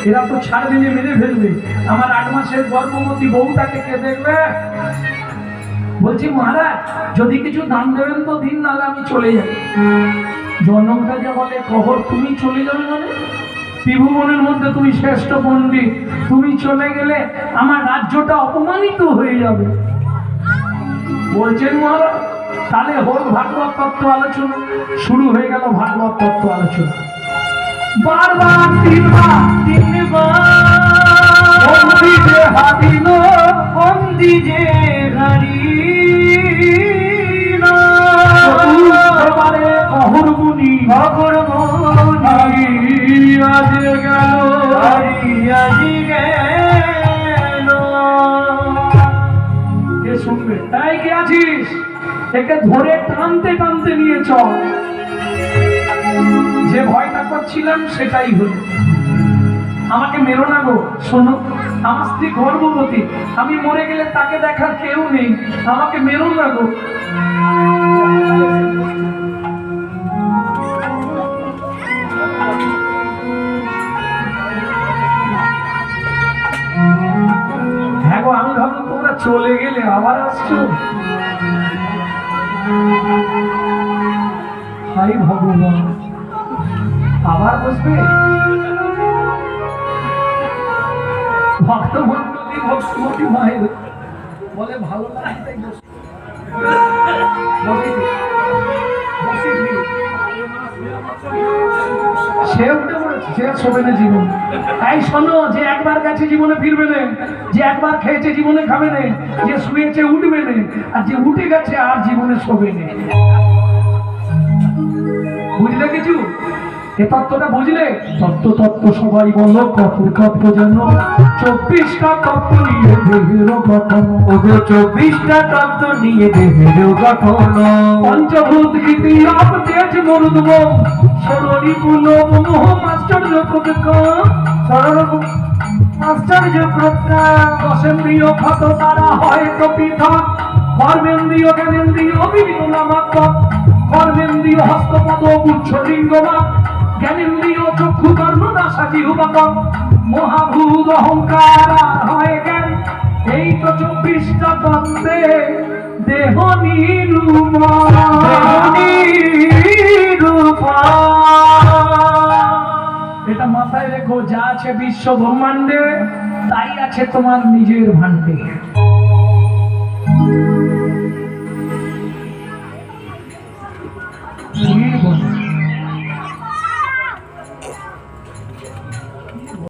এরা তো ছাড় দিলে মেরে ফেলবে। আমার 8 মাসের গর্ভবতী বউটাকে কে দেখবে? বলছি মহারাজ যদি কিছু দান দেবেন তো দিন, নাহলে আমি চলে যাই। জনকটা যা বলে, কহর তুমি চলে যাবে মানে? ত্রিভুবনের মধ্যে তুমি শ্রেষ্ঠ পণ্ডিত, তুমি চলে গেলে আমার রাজ্যটা অপমানিত হয়ে যাবে। বলছেন মহারাজ তাহলে হোক ভাগবত তত্ত্ব আলোচনা। শুরু হয়ে গেল ভাগবত তত্ত্ব আলোচনা। বারবার তিনবার বন্দি যে হারিল, বন্দি যে হারিল, কহর মুনি আজ গেল, কে শুনবে? তাই কে আছিস? একে ধরে টানতে টানতে নিয়ে চল। যে ভয়টা করছিলাম সেটাই হলো। আমাকে মেরো না গো। শোনো, আমার স্ত্রী গর্ভবতী, আমি মরে গেলে তাকে দেখার কেউ নেই, আমাকে মেরো না গো। হ্যাঁ গো, আমি ভাবলাম তোমরা চলে গেলে আবার আসছো। হাই ভগবান, আবার বসবে? ভক্তমন্ডলী ভক্তমতী মায়ের বলে ভালো লাগে তাই সে উঠে পড়েছে, সে শোবে না জীবন। তাই শোনো, যে একবার গেছে জীবনে ফিরবে না, যে একবার খেয়েছে জীবনে খাবে না, যে শুয়েছে উঠবে না, আর যে উঠে গেছে আর জীবনে শোবে না। বুঝলে কিছু? এ তত্ত্বটা বুঝলে? তত্ত্ব সবাই বলো, তত্ত্ব যেন 24টা তত্ত্ব নিয়ে দেহের গঠন। 24টা তত্ত্ব নিয়ে দেহের গঠন। পঞ্চভূত গীতি আপ তেজ মরুদম, সরণি কুল মোহ আশ্চর্য প্রকাশ, আশ্চর্য প্রকাশ। দশেন্দ্রিয় ক্ষত তারা হয় তো পৃথক, কর্মেন্দ্রিয় জ্ঞানেন্দ্রিয় বিভিন্ন নামাত্মক। কর্মেন্দ্রিয় হস্তপদ উচ্চ লিঙ্গমাপ, জ্ঞানেন্দ্রিয় চক্ষু কর্ণ নাসা জিহ্বাতক। মহাভূত অহংকার হয় জ্ঞান, এই তো 24টা তত্ত্বে দেহ এটা মাথায় রেখো। যা আছে বিশ্ব ব্রহ্মাণ্ডে তাই আছে তোমার নিজের ভাণ্ডে।